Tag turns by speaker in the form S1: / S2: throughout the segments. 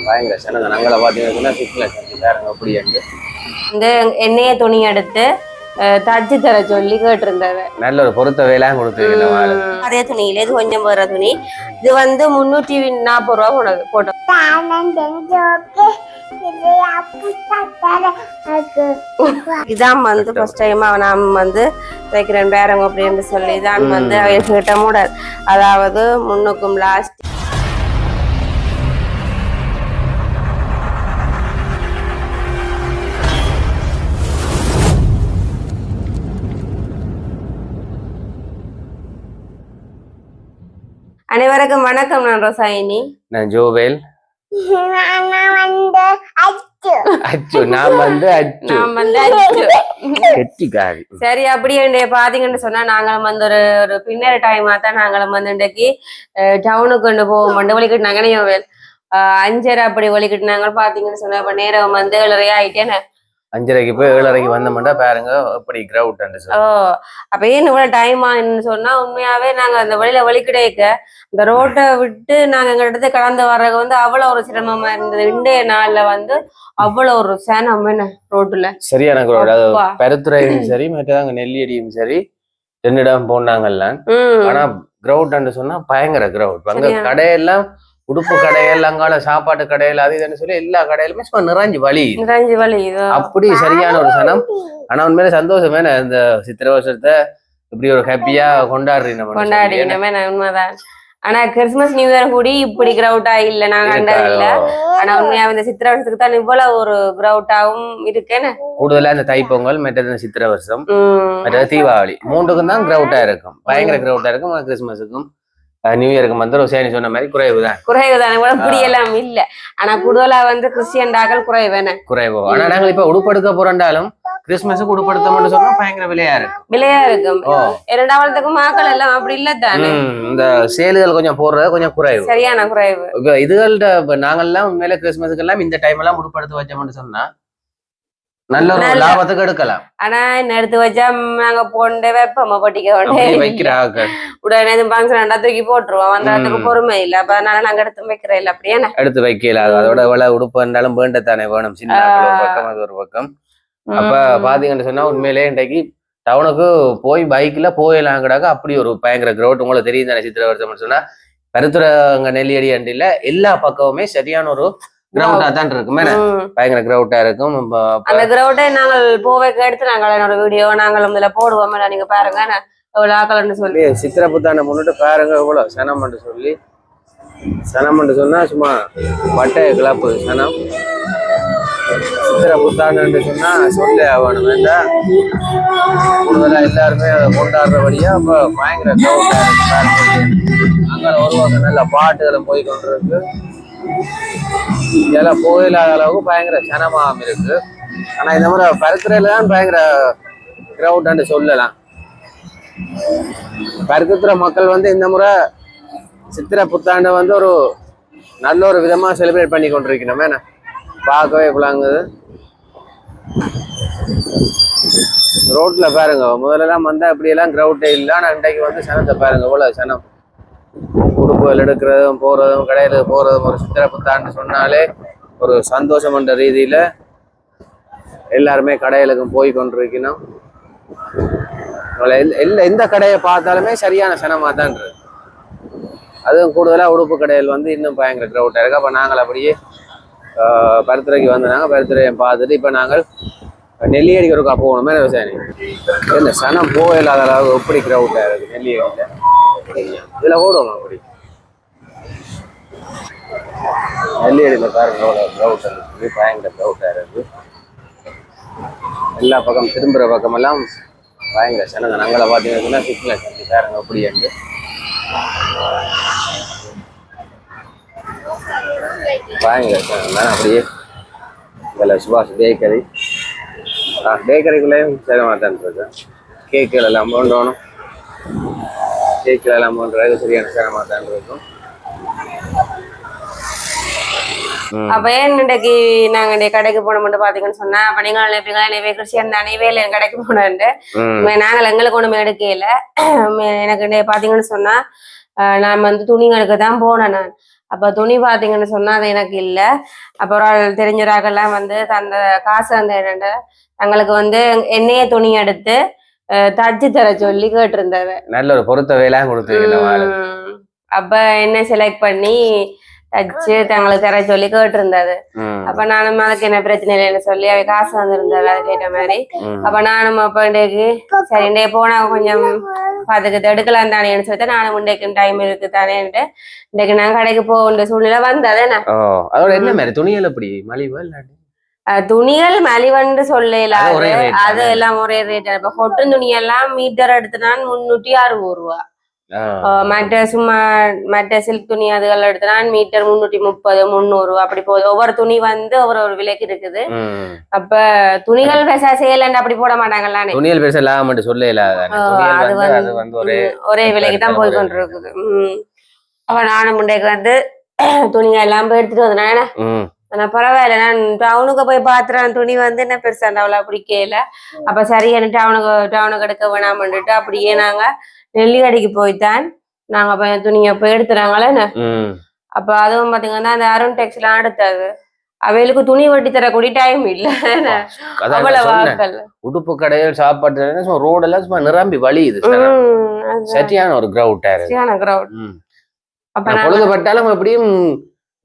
S1: பயங்கர சனங்க நாங்கள பாத்தீங்கன்னா சிக்கல வேறங்க அப்படி
S2: இந்த எண்ணெய துணி எடுத்து தச்சு தர சொல்லி கேட்டிருந்தவ.
S1: நல்ல ஒரு பொருத்த வேலையும் கொடுத்து
S2: அதே துணியில இது கொஞ்சம் போற துணி. இது வந்து 340 ரூபா போட்டோம். இதான் வந்து ஃபர்ஸ்ட் டைம் நான் வந்து தைக்கிறேன் பேரங்க அப்படின்னு சொல்லி தான் வந்து அவர்கிட்ட மூடல், அதாவது முன்னுக்கும் லாஸ்ட் அனைவருக்கும் வணக்கம். நான் ரசாயினி.
S1: நான் ஜோவேல்.
S2: சரி, அப்படியே பாத்தீங்கன்னு சொன்னா நாங்களும் வந்து ஒரு பின்னர் டைமா தான் நாங்களும் வந்து இன்றைக்கு டவுனுக்கு கொண்டு போவோம். ஒலிக்கிட்டு நாங்க 5:30 அப்படி ஒலிக்கிட்டு பாத்தீங்கன்னு சொன்னா இப்ப நேரம் வந்து 7:30 ஆயிட்டேன்னு
S1: 5:30 போய் 7:30 வந்தோம்னா பாருங்க எப்படி கிரவுட்.
S2: அப்ப ஏன் இவ்வளவு டைம் ஆன்னு சொன்னா உண்மையாவே நாங்க அந்த வழியில வலிக்கிடைக்க இந்த ரோட்டை விட்டு நாங்க எங்க இடத்துல கடந்து வர்றது வந்து அவ்வளவு ஒரு சிரமமா இருந்தது. இன்றைய நாள்ல வந்து அவ்வளவு ஒரு சேனம் ரோட்டுல
S1: சரியான கிரவுட். பருத்துறையும் சரி மற்றதாங்க நெல்லியடியும் சரி 2 இடம் போனாங்கல்ல. ஆனா கிரவுட் சொன்னா பயங்கர கிரவுட். அங்க கடையெல்லாம் உடுப்பு கடையில் அங்கால சாப்பாட்டு கடையில் அது இதுன்னு சொல்லி எல்லா கடையிலுமே சும்மா நிறைஞ்சு வலி அப்படி சரியான ஒரு சனம். ஆனா உண்மையில சந்தோஷமே இந்த சித்திரை வருஷத்தை இப்படி ஒரு ஹாப்பியா கொண்டாடுறீங்க.
S2: உண்மைதான். ஆனா கிறிஸ்துமஸ் நியூ இயர் கூடி இப்படி கிரவுட்டா இல்ல நான் கண்டது இல்ல. ஆனா உண்மையா இந்த சித்திரை வருஷத்துக்கு தான் இவ்வளவு ஒரு கிரவுட்டாவும் இருக்கேன்னு.
S1: கூடுதலா இந்த தைப்பொங்கல் மற்றது சித்திரை வருஷம் மற்றது தீபாவளி 3க்கும் தான் கிரவுட்டா இருக்கும். பயங்கர கிரவுட்டா இருக்கும். கிறிஸ்துமஸுக்கும் நியூ இயருக்கு வந்து ரோசாயினி சொன்ன மாதிரி குறைவுதான்
S2: இப்படி எல்லாம் இல்ல. ஆனா கூடுதலா வந்து கிறிஸ்டியன்டாக்கள் குறைவு.
S1: ஆனா நாங்க இப்ப உடுப்படுக்க போறாண்டாலும் கிறிஸ்துமஸுக்கு உடுப்படுத்த மட்டும் சொன்னா பயங்கர விலையா
S2: இருக்கும். 2வது மாக்கள் எல்லாம் அப்படி இல்ல தானே.
S1: இந்த சேலுகள் கொஞ்சம் போடுறது கொஞ்சம் குறைவு,
S2: சரியான குறைவு.
S1: இப்ப இதுகள்ட்ட நாங்கெல்லாம் உண்மையில கிறிஸ்துமஸுக்கு எல்லாம் இந்த டைம் எல்லாம் உடுப்படுத்த வச்சோம்னு சொன்னா நல்ல ஒரு லாபத்துக்கு எடுக்கலாம்.
S2: ஆனா என்ன எடுத்து வச்சா நாங்க போண்டே வைப்போம் பட்டிக்க
S1: வைக்கிறாங்க.
S2: உடனே ஃபங்க்ஷன் தூக்கி போட்டுருவோம். வந்ததுக்கு பொறுமை இல்ல. அப்ப அதனால நாங்க எடுத்து வைக்கிறோம் இல்ல. அப்படியே
S1: எடுத்து வைக்கல. அதோட எவ்வளவு உடுப்பு இருந்தாலும் வேண்டத்தானே வேணும். சின்ன ஒரு பக்கம் அது ஒரு பக்கம். அப்ப பாத்தீங்கன்னு சொன்னா உண்மையிலே இன்றைக்கு டவுனுக்கு போய் பைக்ல போயலாம் கிடாக்க அப்படி ஒரு பயங்கர கிரவுட். உங்களுக்கு தெரியும் தானே சித்திரை வருஷம்னு சொன்னா கருத்துறை அங்க நெல்லியடி அண்டில எல்லா பக்கமுமே சரியான ஒரு கிரவுண்டா தான் இருக்குமே. பயங்கர கிரவுட்டா இருக்கும்.
S2: அந்த கிரவுண்டை நாங்கள் போவேக்கு எடுத்து நாங்கள் ஒரு வீடியோ நாங்கள் இதுல போடுவோம். நீங்க பாருங்க எவ்வளவு ஆக்கலன்னு சொல்லி
S1: சித்திரை புத்தாண்டை முன்னிட்டு பாருங்க எவ்வளவு சனம்னு சொல்லி. சனம்னு சொன்னா சும்மா பட்டைய கிளப்பு சனம். சித்திரை புத்தாண்டு சொன்னா சொல்லி ஆகணும் வேண்டாம். கூடுதலா எல்லாருமே அதை கொண்டாடுறபடியா அப்ப பயங்கர கிரவுண்டா இருக்கு. அங்கே ஒரு பக்கம் நல்ல பாட்டுகளை போய் கொண்டிருக்கு. இதெல்லாம் போயில்லாத அளவுக்கு பயங்கர சனமாம் இருக்கு. ஆனா இந்த முறை பருத்துறையில தான் பயங்கர கிரவுட் சொல்லலாம். பருத்துறை மக்கள் வந்து இந்த முறை சித்திரை புத்தாண்டை வந்து ஒரு நல்ல ஒரு விதமா செலிப்ரேட் பண்ணி கொண்டிருக்கணுமே. பார்க்கவே குழாங்குது. ரோட்ல பாருங்க முதல்லலாம் வந்தா அப்படியெல்லாம் கிரவுட்டே இல்லை. ஆனா இன்றைக்கு வந்து சனத்தை பாருங்க எவ்வளவு சனம். உடுப்புகள் எடுக்கிறதும் போறதும் கடையில போறதும் ஒரு சித்திரை புத்தாண்டு சொன்னாலே ஒரு சந்தோஷம் என்ற ரீதியில எல்லாருமே கடைகளுக்கும் போய் கொண்டிருக்கணும். எந்த கடையை பார்த்தாலுமே சரியான சனமா தான் இருக்கு. அதுவும் கூடுதலா உடுப்பு கடையில் வந்து இன்னும் பயங்கர கிரவுட்டா இருக்கு. அப்ப நாங்கள் அப்படியே பருத்துறைக்கு வந்தாங்க. பருத்துறையை பார்த்துட்டு இப்ப நாங்கள் நெல்லியடிக்கு ஒருக்கா போகணுமே. விவசாயம் இந்த சனம் போயில்லாத அளவுக்கு எப்படி கிரவுட்டா இருக்கு நெல்லியடியில. இதுல ஓடுவோம் அப்படி நெல்லியடியில பாருங்க எவ்வளவு கிரவுட் இருக்கு. பயங்கர கிரவுட்டா இருக்கு. எல்லா பக்கம் திரும்புற பக்கமெல்லாம் பயங்கர சனங்க. நாங்கள பாத்தீங்கன்னா சிக்னல் செஞ்சு பாருங்க அப்படி என்று பயங்கர சனம் தானே. அப்படியே இதில் சுபாஷ் பேக்கரி. பேக்கரிக்குள்ளேயும் சேதமாத்தான் இருக்கு. கேக்குகள் எல்லாம் போண்டோணும். கேக்கில் எல்லாம் போன்றது சரியான சேதமாத்தான் இருக்கும்.
S2: அப்ப ஏன் இன்றைக்கு நாங்க கடைக்கு போனோம்னு பாத்தீங்கன்னு சொன்னா அப்ப நீங்க நிறைய கிறிஸ்டியன் தானே வேலை கடைக்கு போனோன்ட்டு நாங்கள் எங்களுக்கு ஒண்ணுமே எடுக்கல. எனக்கு பாத்தீங்கன்னு சொன்னா நான் வந்து துணிங்களுக்கு தான் போனேன். நான் அப்ப துணி பாத்தீங்கன்னு சொன்னா அது எனக்கு இல்ல. அப்புறம் தெரிஞ்சவராகெல்லாம் வந்து அந்த காசு அந்த என்னண்ட தங்களுக்கு வந்து என்னைய துணி எடுத்து தச்சு தர சொல்லி கேட்டிருந்தவ.
S1: நல்ல ஒரு பொருத்த வேலையா கொடுத்து
S2: அப்ப என்ன செலக்ட் பண்ணி தச்சு தங்களுக்கு தர சொல்லி கேட்டிருந்தது. அப்ப நானும் அதுக்கு என்ன பிரச்சனை இல்லைன்னு சொல்லி அவ காசு வந்திருந்தாள் அது கேட்ட மாதிரி. அப்ப நானும் அப்ப இன்றைக்கு சரி இன்றைய போனா கொஞ்சம் அதுக்கு எடுக்கலாம் தானேன்னு சொல்லிட்டு நானும் இன்றைக்கு டைம் இருக்கு தானேன்ட்டு இன்றைக்கு நான் கடைக்கு போகின்ற சூழ்நிலை வந்ததேண்ணா.
S1: அதோட என்ன மாதிரி துணிகள் எப்படி மலிவா இல்லாட்டி
S2: துணிகள் மலிவண்டு சொல்லல, அது எல்லாம் ஒரே ரேட். இப்ப கொட்டும் துணியெல்லாம் மீட்டர் எடுத்துனான் 360 ரூபா. மற்ற சும்மா மற்ற சில்க் துணி அதுகள் எடுத்துனான் மீட்டர் 330 300 அப்படி போகுது. ஒவ்வொரு துணி வந்து ஒவ்வொரு விலைக்கு இருக்குது. அப்ப துணிகள் பெருசா சேலண்ட் அப்படி போட மாட்டாங்கல்ல, துணிகள் பெருசா இல்லாம சொல்லல, அது வந்து ஒரே விலைக்கு தான் போய் கொண்டு இருக்குது. அப்ப நானும் முண்டைக்கு வந்து துணிகள் எல்லாம் போய் எடுத்துட்டு வந்தேன். ஆனா பரவாயில்ல, நான் டவுனுக்கு போய் பாத்துறேன் துணி வந்து என்ன பெருசா அவ்வளவு பிடிக்கல. அப்ப சரியான டவுனுக்கு எடுக்க வேணாம்னுட்டு அப்படியே நாங்க நெல்லிக்கடைக்கு போய்தான் நாங்க போய் துணியை போய் எடுத்துறாங்களே. அப்ப அதுவும் பாத்தீங்கன்னா அந்த அருண் டெக்ஸ் எல்லாம் எடுத்தது அவைகளுக்கு துணி வெட்டி தரக்கூடிய டைம் இல்ல.
S1: உடுப்பு கடையில் சாப்பாட்டு ரோடெல்லாம் சும்மா நிரம்பி வழியுது, சரியான ஒரு கிரவுட். அப்ப பொழுதுபட்டாலும் எப்படியும்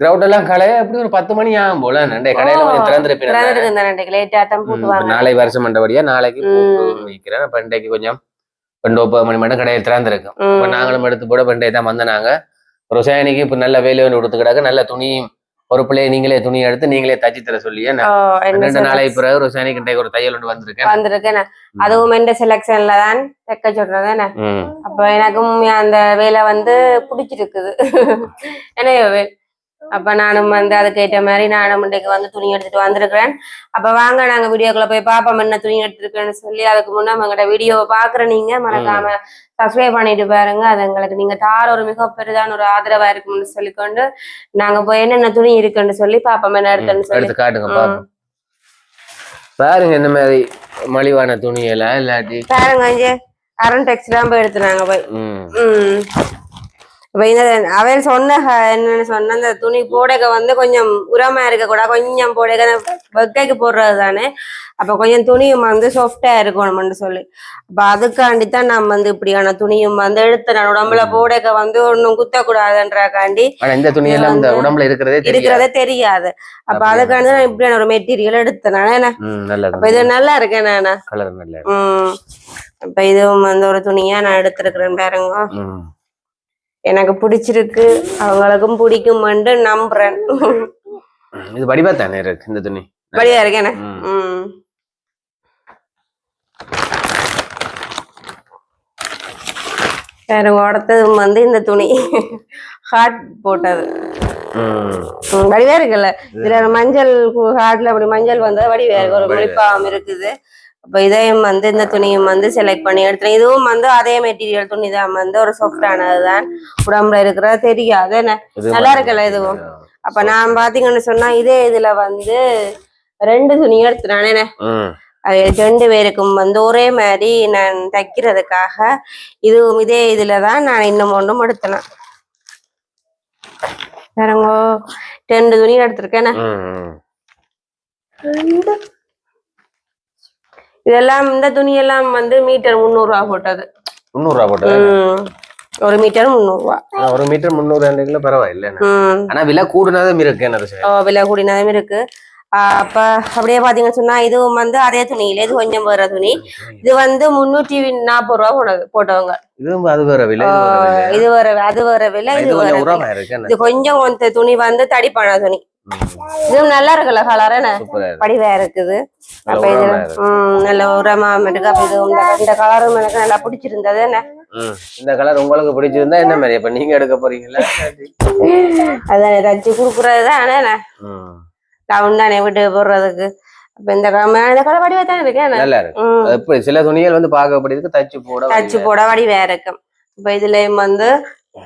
S1: கிரவுட் எல்லாம் கலைய எப்படி ஒரு 10 மணி ஆகும் போல கடையில கொஞ்சம் திறந்துருப்பேன். நாளை வருஷம் மண்டபடியா நாளைக்கு நிக்கிறேன். பண்டைக்கு கொஞ்சம் 9 மணி மட்டும் கடையை திறந்துருக்கும். இப்ப நாங்களும் எடுத்து போட பண்டை தான் வந்தனாங்க. ரோசாயனிக்கு இப்ப நல்ல வேலை ஒன்று கொடுத்துக்கிடாக்க நல்ல துணி ஒரு பிள்ளைய நீங்களே துணி எடுத்து நீங்களே தச்சு தர சொல்லி 2 நாளைக்கு பிறகு ரோசாயனிக்கு ஒரு தையல் ஒன்று வந்திருக்கேன்.
S2: அதுவும் எந்த செலக்ஷன்ல தான் தைக்க சொல்றதானே. அப்ப எனக்கும் அந்த வேலை வந்து பிடிச்சிருக்குது. என்ன அப்ப நானும் வந்து அதுக்கேற்ற மாதிரி நானும் முண்டைக்கு வந்து துணி எடுத்துட்டு வந்திருக்கிறேன். அப்ப வாங்க நாங்க வீடியோக்குள்ள போய் பாப்போம் என்ன துணி எடுத்துருக்கேன்னு சொல்லி. அதுக்கு முன்னே எங்களோட வீடியோவை பாக்குற நீங்க மறக்காம சப்ஸ்கிரைப் பண்ணிட்டு பாருங்க. அது எங்களுக்கு நீங்க தார ஒரு மிக பெரிதான ஒரு ஆதரவா இருக்கும்னு சொல்லிக்கொண்டு நாங்க போய் என்னென்ன துணி இருக்குன்னு சொல்லி பாப்போம் என்ன எடுத்துன்னு சொல்லி
S1: காட்டுங்க. பாருங்க இந்த மாதிரி மலிவான துணி எல்லாம் இல்லாட்டி
S2: பாருங்க இங்கே அருண் டெக்ஸ் தான் போய் எடுத்துனாங்க போய். அவன் சொன்ன என்னன்னு சொன்ன அந்த துணி போடைக்க வந்து கொஞ்சம் உரமா இருக்க கூட கொஞ்சம் போடைக்க வெக்கைக்கு போடுறது தானே. அப்ப கொஞ்சம் துணியும் வந்து சாஃப்டா இருக்கணும்னு சொல்லி அப்ப அதுக்காண்டித்தான் நம்ம வந்து இப்படியான துணியும் வந்து எடுத்து நான் உடம்புல போடைக்க வந்து ஒன்னும் குத்தக்கூடாதுன்றக்காண்டி
S1: இந்த துணியெல்லாம் இந்த உடம்புல இருக்கிறதே
S2: தெரியாது. அப்ப அதுக்காண்டி நான் இப்படியான ஒரு மெட்டீரியல் எடுத்தேன். அப்ப இது நல்லா இருக்கேன் நானா. அப்ப இதுவும் வந்து ஒரு துணியா நான் எடுத்திருக்கிறேன் பாருங்க. எனக்கு பிடிச்சிருக்கு, அவங்களுக்கும் பிடிக்கும் நம்புறேன்.
S1: இது வடிவா தானே இருக்கு இந்த துணி,
S2: வடிவா இருக்கேன். அடுத்தது வந்து இந்த துணி ஹார்ட் போட்டது வடிவா இருக்குல்ல. இதுல மஞ்சள் ஹார்ட்ல அப்படி மஞ்சள் வந்து வடிவா இருக்கு, ஒரு மொழிப்பாவம் இருக்குது. அப்ப இதையும் வந்து இந்த துணியும் வந்து செலக்ட் பண்ணி எடுத்துறேன். இதுவும் வந்து அதே மெட்டீரியல் துணி தான் வந்து ஒரு சாஃப்டானதுதான், உடம்புல இருக்கிறது தெரியாது என்ன, நல்லா இருக்குல்ல இதுவும். அப்ப நான் பாத்தீங்கன்னு சொன்னா இதே இதுல வந்து 2 துணி எடுத்துனானே. அது 2 பேருக்கும் வந்து ஒரே மாதிரி நான் தைக்கிறதுக்காக இதுவும் இதே இதுலதான் நான் இன்னும் ஒன்றும் எடுத்தேன். வேறங்கோ 2 துணி எடுத்திருக்கேன். இதெல்லாம் இந்த துணியெல்லாம் வந்து மீட்டர் 300 ரூபா போட்டது.
S1: 300 ரூபா போட்டது.
S2: ஒரு மீட்டர் 300 ரூபா.
S1: ஒரு மீட்டர் 300 பரவாயில்ல. ஆனா விலை கூடுனதும் இருக்கு.
S2: விலை கூடினதும் இருக்கு. அப்ப அப்படியே பாத்தீங்கன்னு சொன்னா இதுவும் வந்து அதே துணியில இது கொஞ்சம் வேற துணி. இது வந்து 340 ரூபா போட்டவங்க.
S1: அது வேற விலை,
S2: இது வேற அது வேற விலை. இது கொஞ்சம் துணி வந்து தடிப்பான துணி. இதுவும் நல்லா இருக்குல்ல, கலர் படிவா இருக்குது. அப்ப இது நல்ல உரமா இருக்கு. அப்ப இதுவும் இந்த கலரும் எனக்கு நல்லா பிடிச்சிருந்தது. என்ன
S1: இந்த கலர் உங்களுக்கு பிடிச்சிருந்தா என்ன மாதிரி இப்ப நீங்க எடுக்க போறீங்களா?
S2: அதான் தச்சு குடுக்குறதுதான் டவுன் தானே விட்டு போடுறதுக்கு. அப்ப இந்த கலர் வடிவா தான் இருக்கேன்.
S1: நல்லா இருக்கு. சில துணிகள் வந்து பார்க்கப்படுறதுக்கு தச்சு போட
S2: வடிவா இருக்கும். இப்ப இதுலயும் வந்து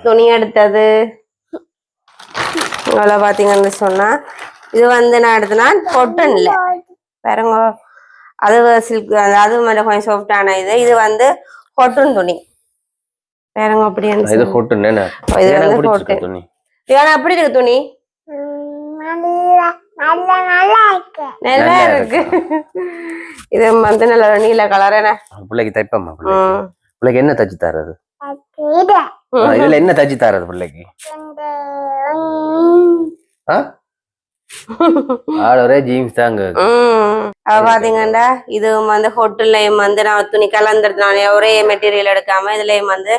S2: துணி எடுத்தது அவ்வளவு பாத்தீங்கன்னு சொன்னா இது வந்து நான் எடுத்தேன்னா கொட்டன் இல்ல பாருங்க, அது சில்க், அது மேல கொஞ்சம் சாஃப்டான இது. இது வந்து கொட்டன் துணி பாருங்க. அப்படி
S1: இது கொட்டன்.
S2: ஏன்னா அப்படி இருக்கு துணி நல்லா இருக்கு இது வந்து நல்ல நீல கலர் என்ன
S1: பிள்ளைக்கு தைப்பம்மா பிள்ளைக்கு என்ன தச்சு தர்றது இதுல என்ன தச்சு தர்றது பிள்ளைக்கு ஒரே ஜீன்ஸ் தாங்க
S2: பாத்தீங்கன்னா இது வந்து ஹோட்டல்லையும் வந்து நான் துணி கலந்துருந்தேன் ஒரே மெட்டீரியல் எடுக்காம இதுலயும் வந்து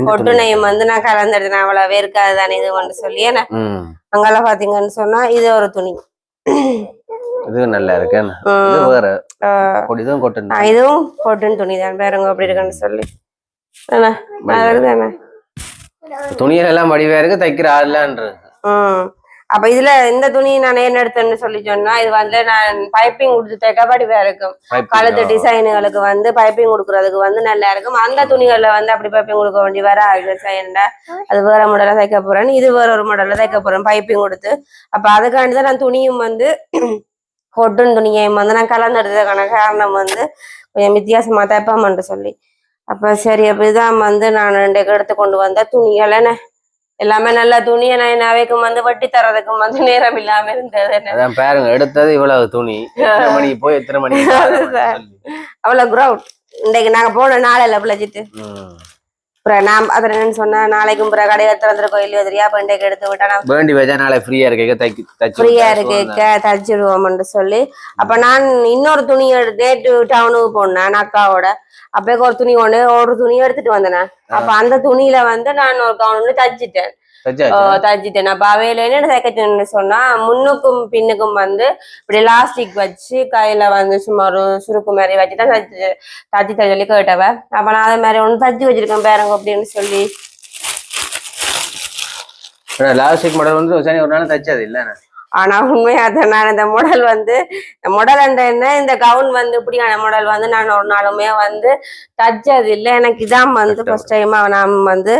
S2: ஹோட்டல்லையும் வந்து நான் கலந்துருந்தேன் அவ்வளவு இருக்காது தானே இது வந்து சொல்லி என்ன அங்கெல்லாம் பாத்தீங்கன்னு சொன்னா இது ஒரு துணி
S1: இது நல்லா இருக்கு
S2: இதுவும் கொட்டன் துணி தான் வேறங்க அப்படி இருக்குன்னு சொல்லி தானே
S1: துணிகள் எல்லாம் வடிவா இருக்கு தைக்கிற ஆள்லான்றது
S2: அப்ப இதுல இந்த துணி நான் என்ன எடுத்தேன்னு சொல்லி சொன்னா இது வந்து நான் பைப்பிங் கொடுத்து தைக்க வடிவா இருக்கும் கழுத்து டிசைனுகளுக்கு வந்து பைப்பிங் கொடுக்கறதுக்கு வந்து நல்லா இருக்கும் அந்த துணிகள்ல வந்து அப்படி பைப்பிங் கொடுக்க வேண்டி வர டிசைன்ல அது வேற மாடலா தைக்க போறேன் இது வேற ஒரு மாடல்ல தைக்க போறேன் பைப்பிங் கொடுத்து அப்ப அதுக்காண்டிதான் நான் துணியும் வந்து கொட்டன் துணியையும் வந்து நான் கலந்து எடுத்ததுக்கான காரணம் வந்து கொஞ்சம் வித்தியாசமா தைப்பாமன்னு சொல்லி அப்ப சரி அப்ப இதான் வந்து நான் எடுத்து கொண்டு வந்த துணிகள் என்ன எல்லாமே நல்ல துணியை நான் அவைக்கும் வந்து வட்டி தரதுக்கும் வந்து நேரம் இல்லாம இருந்தது
S1: பாருங்க எடுத்தது இவ்வளவு துணி மணிக்கு போய் எத்தனை மணி
S2: அவ்வளவு கிரௌட் இன்றைக்கு நாங்க போன நாளையில பிழைச்சிட்டு அப்புறம் நான் அதை என்னன்னு சொன்னா நாளைக்கும் பிற கடையை திறந்துரு கோயில் தெரியா அப்ப இன்றைக்கு எடுத்து விட்டா
S1: வேண்டி வச்சா நாளை ஃப்ரீயா இருக்க
S2: ஃப்ரீயா இருக்க தச்சிருவோம்னு சொல்லி அப்ப நான் இன்னொரு துணி நேற்று டவுனுக்கு போனேன் அக்காவோட அப்பக்கு ஒரு துணி ஒரு துணி எடுத்துட்டு வந்தேன் அப்ப அந்த துணியில வந்து நான் ஒரு கவுன் தச்சிட்டேன் அப்ப அவையில என்ன தைக்கணும்னு சொன்னா முன்னுக்கும் பின்னுக்கும் வந்து இப்படி லாஸ்டிக் வச்சு கையில வந்து சும்மா ஒரு சுருக்கு மாதிரி வச்சுதான் தச்சு சொல்லி கேட்டவ அப்ப நான் அதே மாதிரி ஒண்ணு தச்சு வச்சிருக்கேன் பேரங்க அப்படின்னு சொல்லி
S1: லாஸ்டிக் மாடல் வந்து ஒரு நாள் தச்சது இல்ல
S2: ஆனா உண்மையா நான் இந்த மாடல் வந்து மாடல் என்ன இந்த கவுன் வந்து இப்படியான மாடல் வந்து நான் ஒரு நாளுமே வந்து தச்சது இல்லை எனக்கு இதான் வந்து ஃபர்ஸ்ட் டைம் நான் வந்து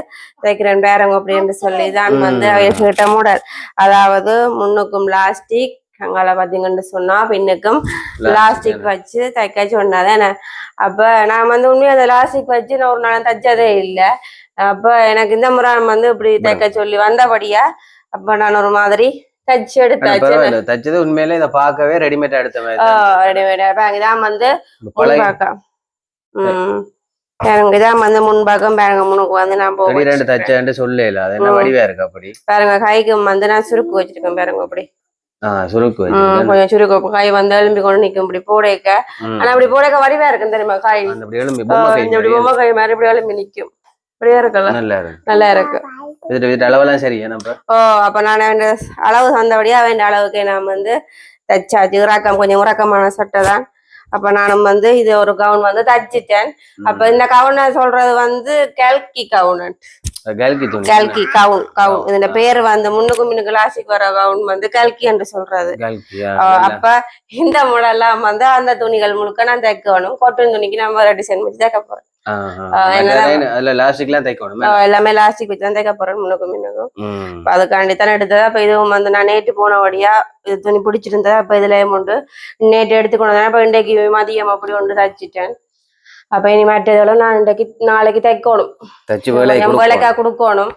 S2: தைக்கிறேன் பேரங்க அப்படின்னு சொல்லி தான் வந்து கிட்ட மாடல் அதாவது முன்னுக்கும் லாஸ்டிக் அங்கால பாத்தீங்கன்னு சொன்னா பின்னுக்கும் லாஸ்டிக் வச்சு தைக்க சொன்னதேன் அப்ப நான் வந்து உண்மையா அந்த லாஸ்டிக் வச்சு நான் ஒரு நாள் தச்சதே இல்லை அப்ப எனக்கு இந்த முறை வந்து இப்படி தைக்க சொல்லி வந்தபடியா அப்ப நான் ஒரு மாதிரி தச்சு
S1: தச்சது உண்மையில இதை பார்க்கவே ரெடிமேட் எடுத்த மாதிரி
S2: ரெடிமேட் இதான் வந்து முன்பாக்கம் இதான் வந்து முன்பாக்கம் பாருங்க முன்னுக்கு வந்து நான்
S1: போய் தச்சேன்னு சொல்லல அது என்ன வடிவா இருக்கு அப்படி
S2: பாருங்க கைக்கு வந்து நான் சுருக்கு வச்சிருக்கேன் பாருங்க அப்படி
S1: சுருக்கு
S2: கொஞ்சம் சுருக்கு கை வந்து எலும்பி கொண்டு நிக்கும் இப்படி போடைக்க ஆனா அப்படி போடைக்க வடிவா இருக்கும் தெரியுமா கை பொம்மை கை மாதிரி இப்படி எலும்பி நிக்கும் அப்படியே இருக்கல நல்லா இருக்கு
S1: அளவெல்லாம் சரி
S2: அப்ப நான் அளவு தந்தபடியா வேண்டிய அளவுக்கு நான் வந்து தச்சாச்சு கொஞ்சம் உறக்கமான சட்டை தான் அப்ப நானும் வந்து இது ஒரு கவுன் வந்து தச்சிட்டேன் அப்ப இந்த கவுனை சொல்றது வந்து கல்கி கவுன் கல்கி கவுன் இந்த பேரு வந்து முன்னுக்கு முன்னுக்கு லாஸ்டிக் வர கவுன் வந்து கல்கி என்று சொல்றது அப்ப இந்த மாடல்லாம் வந்து அந்த துணிகள் முழுக்க நான் தைக்கணும் காட்டன் துணிக்கு நம்ம டிசைன் வச்சு தைக்க போறேன் எல்லாமே லாஸ்டிக் வச்சு தான் தைக்க போறேன் முன்னுக்கும் முன்னுக்கும் அதுக்காண்டித்தான் எடுத்தது அப்ப இதுவும் வந்து நான் நேற்று போனபடியா இது துணி பிடிச்சிருந்தது அப்ப இதுலயும் உண்டு நேற்று எடுத்துக்கொண்டு அப்ப இன்றைக்கு மதியம் அப்படி ஒன்று தச்சிட்டேன் அப்ப இனி மற்றதெல்லாம் நான் இன்றைக்கு நாளைக்கு தைக்கணும் வேலைக்கா கொடுக்கணும்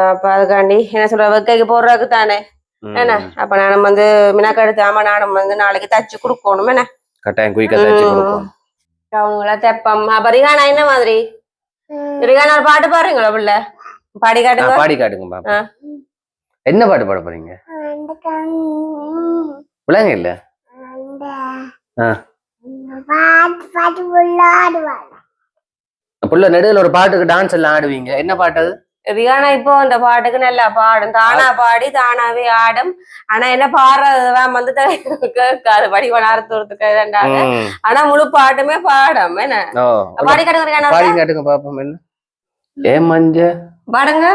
S2: அப்ப அதுக்காண்டி என்ன சொல்ற வெக்கைக்கு போடுறதுக்கு தானே என்ன அப்ப நானும் வந்து மினாக்க எடுத்து ஆமா நானும் வந்து நாளைக்கு தச்சு கொடுக்கணும் என்ன
S1: கட்டாயம் குயிக்கா தச்சு கொடுக்கணும்
S2: அவங்கள தெப்பம் அப்ப ரிகானா என்ன மாதிரி ரிகானா ஒரு பாட்டு பாடுறீங்களா புள்ள பாடி
S1: காட்டுங்க பாப்பா என்ன பாட்டு பாட போறீங்க புள்ளைங்க இல்ல புள்ள நடுவில் ஒரு பாட்டுக்கு டான்ஸ் எல்லாம் ஆடுவீங்க என்ன பாட்டு அது
S2: ரிகானா இப்போ அந்த பாட்டுக்கு நல்லா பாடும் தானா பாடி தானாவே ஆடும் ஆனா என்ன பாடுறதுதான் வந்து கேட்காது வடிவன் அறுத்துறதுக்கு ஆனா முழு பாட்டுமே பாடும் என்ன பாடி
S1: காட்டுங்க பாப்போம் என்ன ஏ மஞ்ச
S2: பாடுங்க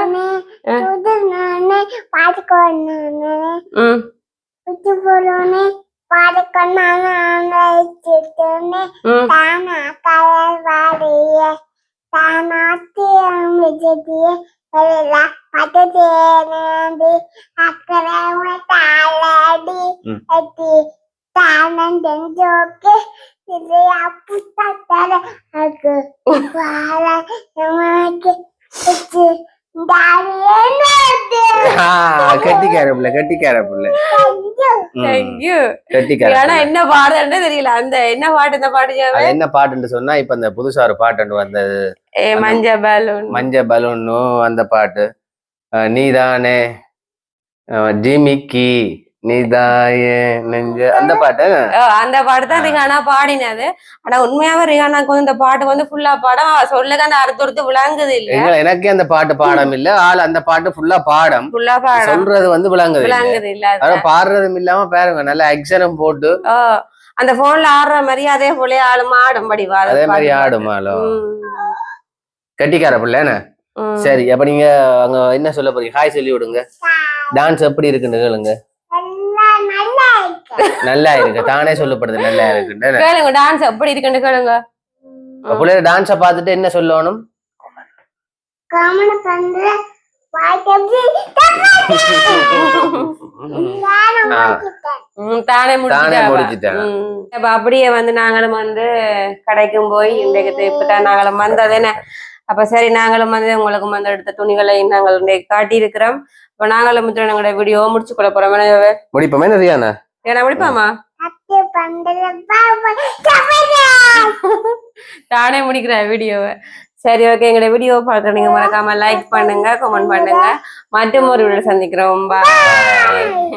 S1: கெட்டிக்கார புள்ள
S2: தேங்க்யூ
S1: கெட்டிக்கார
S2: ஆனா என்ன பாடுன்னு தெரியல அந்த என்ன பாட்டு இந்த பாட்டு
S1: அது என்ன பாட்டுன்னு சொன்னா இப்ப இந்த புதுசா ஒரு பாட்டு வந்தது
S2: மஞ்ச
S1: பலூனும் அந்த பாட்டு நீதானே ஜிமிக்கி நீதாயே நெஞ்ச அந்த பாட்டு
S2: தான் ரிஹானா பாடினது. ஆனா உண்மையாவே ரிஹானாக்கு இந்த பாட்டு வந்து ஃபுல்லா பாடம் சொல்லுங்க அந்த அறுத்து விளங்குது இல்ல.
S1: எனக்கே அந்த பாட்டு பாடம் இல்ல ஆள் அந்த பாட்டு ஃபுல்லா பாடம் சொல்றது வந்து விளங்குது
S2: இல்ல.
S1: அத பாடுறதும் இல்லாம பாருங்க நல்ல அக்ஷரம் போட்டு
S2: அந்த போன்ல ஆடுற மாதிரி அதே போல ஆளும் ஆடும்படி
S1: அதே மாதிரி ஆடுமாலும் கட்டிக்கார பிள்ளைன்னு. சரி அப்ப நீங்க அங்க என்ன சொல்ல போறீங்க? ஹாய் சொல்லி விடுங்க. டான்ஸ் எப்படி இருக்குன்னு கேளுங்க. நல்லா இருக்கு தானே சொல்லப்படுது நல்லா இருக்கு
S2: கேளுங்க. டான்ஸ் எப்படி இருக்குன்னு கேளுங்க.
S1: பிள்ளைங்க டான்ஸ பார்த்துட்டு என்ன சொல்லணும்?
S2: தானே முடிச்சுட்டேன். அப்படியே வந்து நாங்களும் வந்து கடைக்கும் போய் இன்றைக்கு இப்பதான் நாங்களும் வந்ததேன. அப்ப சரி நாங்களும் வந்து உங்களுக்கு வந்து எடுத்த துணிகளை நாங்கள் காட்டி இருக்கிறோம். இப்ப நாங்களும் எங்களோட வீடியோ முடிச்சு கொள்ள போறோம்.
S1: முடிப்போமே நிறையாண்ணா
S2: ஏன்னா முடிப்பாமா தானே முடிக்கிற வீடியோவை. சரி ஓகே எங்களோட வீடியோ பார்க்க நீங்க மறக்காம லைக் பண்ணுங்க கமெண்ட் பண்ணுங்க. மற்றும் ஒரு வீடியோ சந்திக்கிறோம். பாய்.